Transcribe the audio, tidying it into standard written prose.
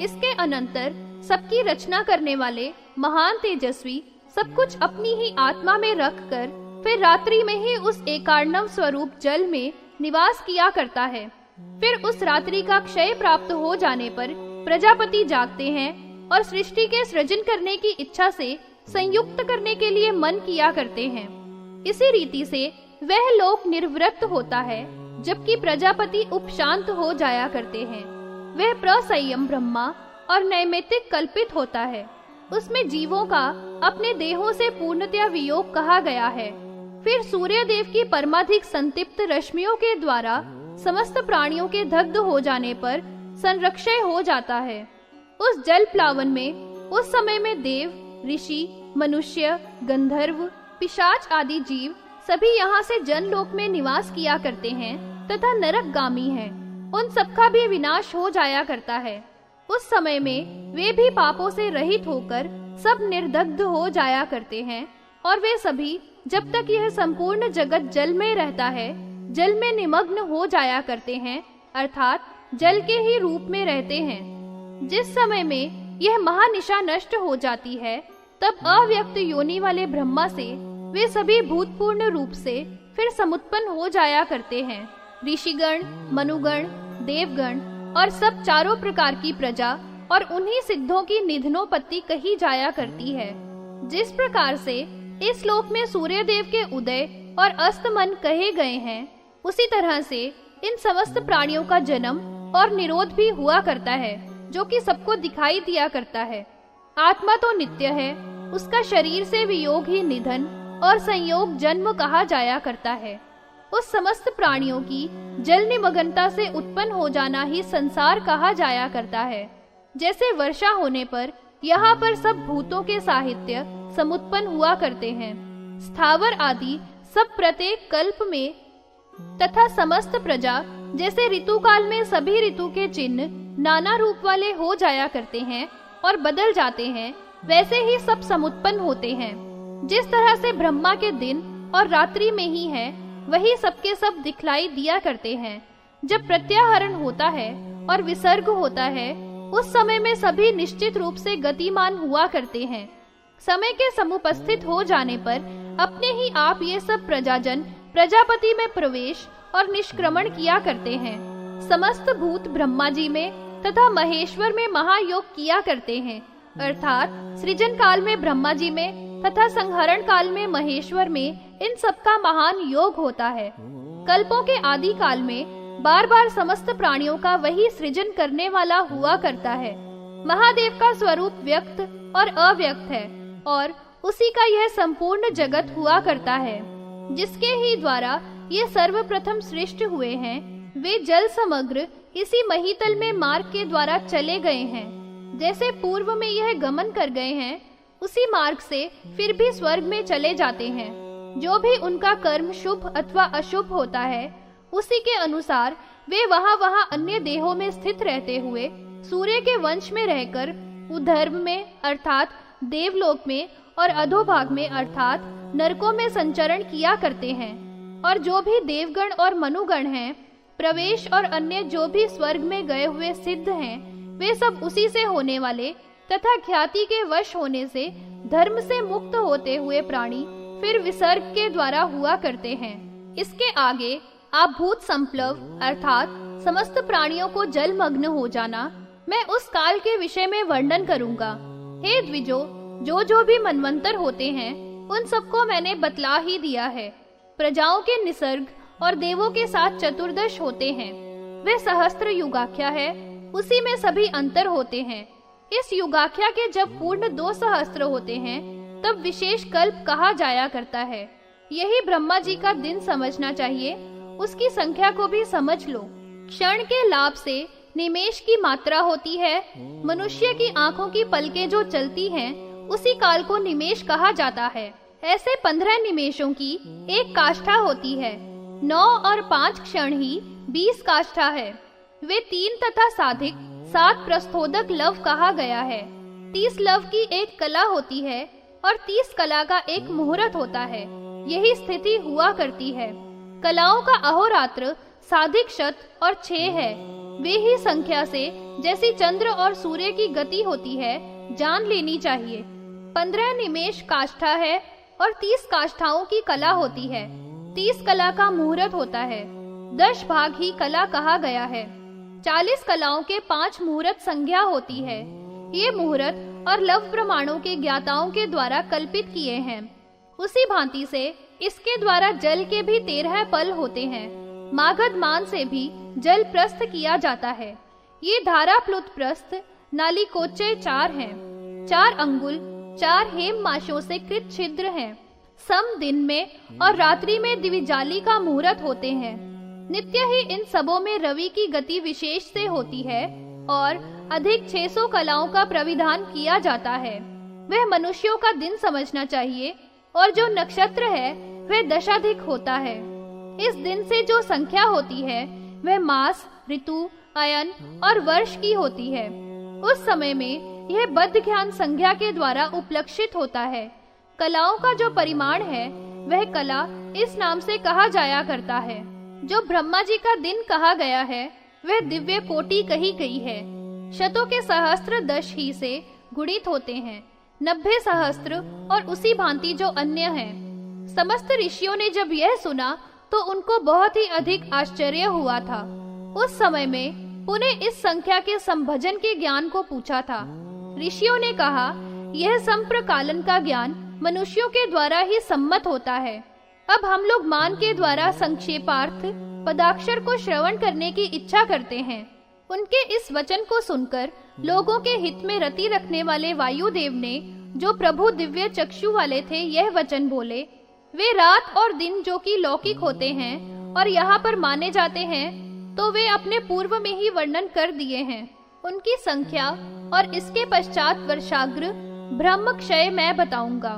इसके अनंतर सबकी रचना करने वाले महान तेजस्वी सब कुछ अपनी ही आत्मा में रखकर फिर रात्रि में ही उस एकार्णव स्वरूप जल में निवास किया करता है। फिर उस रात्रि का क्षय प्राप्त हो जाने पर प्रजापति जागते हैं और सृष्टि के सृजन करने की इच्छा से संयुक्त करने के लिए मन किया करते हैं। इसी रीति से वह लोक निर्वृत्त होता है, जबकि प्रजापति उपशांत हो जाया करते हैं। वह प्रसंयम ब्रह्मा और नैमित्तिक कल्पित होता है। उसमें जीवों का अपने देहों से पूर्णतया वियोग कहा गया है। फिर सूर्य देव की परमाधिक संतृप्त रश्मियों के द्वारा समस्त प्राणियों के दग्ध हो जाने पर संरक्षय हो जाता है। उस जल प्लावन में उस समय में देव, ऋषि, मनुष्य, गंधर्व, पिशाच आदि जीव सभी यहाँ से जनलोक में निवास किया करते हैं तथा नरकगामी हैं। उन सबका भी विनाश हो जाया करता है। उस समय में वे भी पापों से रहित होकर सब निर्दग्ध हो जाया करते हैं और वे सभी जब तक यह संपूर्ण जगत जल में रहता है जल में निमग्न हो जाया करते हैं, अर्थात जल के ही रूप में रहते हैं। जिस समय में यह महानिशा नष्ट हो जाती है तब अव्यक्त योनि वाले ब्रह्मा से वे सभी भूतपूर्ण रूप से फिर समुत्पन्न हो जाया करते हैं। ऋषिगण, मनुगण, देवगण और सब चारों प्रकार की प्रजा और उन्हीं सिद्धों की निधनोपत्ति कही जाया करती है। जिस प्रकार से इस लोक में सूर्य देव के उदय और अस्तमन कहे गए हैं, उसी तरह से इन समस्त प्राणियों का जन्म और निरोध भी हुआ करता है, जो कि सबको दिखाई दिया करता है। आत्मा तो नित्य है, उसका शरीर से वियोग ही निधन और संयोग जन्म कहा जाया करता है। उस समस्त प्राणियों की जल निमग्नता से उत्पन्न हो जाना ही संसार कहा जाया करता है। जैसे वर्षा होने पर यहाँ पर सब भूतों के साहित्य समुत्पन्न हुआ करते हैं। स्थावर आदि सब प्रत्येक कल्प में तथा समस्त प्रजा जैसे ऋतु काल में सभी ऋतु के चिन्ह नाना रूप वाले हो जाया करते हैं और बदल जाते हैं, वैसे ही सब समुत्पन्न होते हैं। जिस तरह से ब्रह्मा के दिन और रात्रि में ही है, वही सबके सब दिखलाई दिया करते हैं। जब प्रत्याहरण होता है और विसर्ग होता है, उस समय में सभी निश्चित रूप से गतिमान हुआ करते हैं। समय के समुपस्थित हो जाने पर अपने ही आप ये सब प्रजाजन प्रजापति में प्रवेश और निष्क्रमण किया करते हैं। समस्त भूत ब्रह्मा जी में तथा महेश्वर में महायोग किया करते हैं, अर्थात सृजन काल में ब्रह्मा जी में तथा संहरण काल में महेश्वर में इन सबका महान योग होता है। कल्पों के आदि काल में बार बार समस्त प्राणियों का वही सृजन करने वाला हुआ करता है। महादेव का स्वरूप व्यक्त और अव्यक्त है और उसी का यह संपूर्ण जगत हुआ करता है। जिसके ही द्वारा ये सर्वप्रथम सृष्ट हुए हैं, वे जल समग्र इसी महीतल में मार्ग के द्वारा चले गए हैं। जैसे पूर्व में यह गमन कर गए हैं, उसी मार्ग से फिर भी स्वर्ग में चले जाते हैं। जो भी उनका कर्म शुभ अथवा अशुभ होता है, उसी के अनुसार वे वहाँ अन्य देहों में स्थित रहते हुए सूर्य के वंश में रहकर उधर्व में अर्थात देवलोक में और अधोभाग में अर्थात नरकों में संचरण किया करते हैं। और जो भी देवगण और मनुगण हैं, प्रवेश और अन्य जो भी स्वर्ग में गए हुए सिद्ध हैं, वे सब उसी से होने वाले तथा ख्याति के वश होने से धर्म से मुक्त होते हुए प्राणी फिर विसर्ग के द्वारा हुआ करते हैं। इसके आगे आप भूत संप्लव अर्थात समस्त प्राणियों को जलमग्न हो जाना, मैं उस काल के विषय में वर्णन करूंगा। हे द्विजो, जो भी मनवंतर होते हैं, उन सबको मैंने बतला ही दिया है। प्रजाओं के निसर्ग और देवों के साथ चतुर्दश होते हैं। वे सहस्त्र युगाख्या है, उसी में सभी अंतर होते हैं। इस युगाख्या के जब पूर्ण 2 सहस्त्र होते हैं, तब विशेष कल्प कहा जाया करता है। यही ब्रह्मा जी का दिन समझना चाहिए, उसकी संख्या को भी समझ लो। क्षण के लाभ से निमेष की मात्रा होती है। मनुष्य की आंखों की पलकें जो चलती हैं, उसी काल को निमेष कहा जाता है। ऐसे 15 निमेषों की एक काष्ठा होती है। 9 और 5 क्षण ही 20 काष्ठा है। वे 3 तथा साधिक 7 प्रस्थोदक लव कहा गया है। 30 लव की एक कला होती है और 30 कला का एक मुहूर्त होता है। यही स्थिति हुआ करती है। कलाओं का अहोरात्र साधिक शत और 6 है। वे ही संख्या से जैसी चंद्र और सूर्य की गति होती है जान लेनी चाहिए। 15 निमेष काष्ठा है और 30 काष्ठाओं की कला होती है। 30 कला का मुहूर्त होता है। 10 भाग ही कला कहा गया है। 40 कलाओं के 5 मुहूर्त संज्ञा होती है। ये मुहूर्त और लव प्रमाणों के ज्ञाताओं के द्वारा कल्पित किए हैं। उसी भांति से इसके द्वारा जल के भी 13 पल होते हैं। मागध मान से भी जल प्रस्थ किया जाता है। ये धारा प्लुत प्रस्थ नालिकोच्चय 4 हैं। 4 अंगुल 4 हेम माशों से कृत छिद्र हैं। सम दिन में और रात्रि में दिविजाली का मुहूर्त होते हैं। नित्य ही इन सबों में रवि की गति विशेष से होती है और अधिक 600 कलाओं का प्रविधान किया जाता है। वह मनुष्यों का दिन समझना चाहिए और जो नक्षत्र है वह दशाधिक होता है। इस दिन से जो संख्या होती है वह मास, ऋतु, अयन और वर्ष की होती है। उस समय में यह बद्ध ज्ञान संज्ञा के द्वारा उपलक्षित होता है। कलाओं का जो परिमाण है वह कला इस नाम से कहा जाया करता है। जो ब्रह्मा जी का दिन कहा गया है वह दिव्य कोटि कही गई है। शतों के सहस्त्र 10 ही से गुणित होते हैं, 90 सहस्त्र और उसी भांति जो अन्य हैं। समस्त ऋषियों ने जब यह सुना तो उनको बहुत ही अधिक आश्चर्य हुआ था। उस समय में पुनः इस संख्या के संभजन के ज्ञान को पूछा था। ऋषियों ने कहा, यह संप्रकालन का ज्ञान मनुष्यों के द्वारा ही सम्मत होता है। अब हम लोग मान के द्वारा संक्षेपार्थ पदाक्षर को श्रवण करने की इच्छा करते हैं। उनके इस वचन को सुनकर लोगों के हित में रति रखने वाले वायुदेव ने, जो प्रभु दिव्य चक्षु वाले थे, यह वचन बोले। वे रात और दिन जो कि लौकिक होते हैं और यहाँ पर माने जाते हैं, तो वे अपने पूर्व में ही वर्णन कर दिए हैं। उनकी संख्या और इसके पश्चात वर्षाग्र ब्रह्म क्षय मैं बताऊंगा।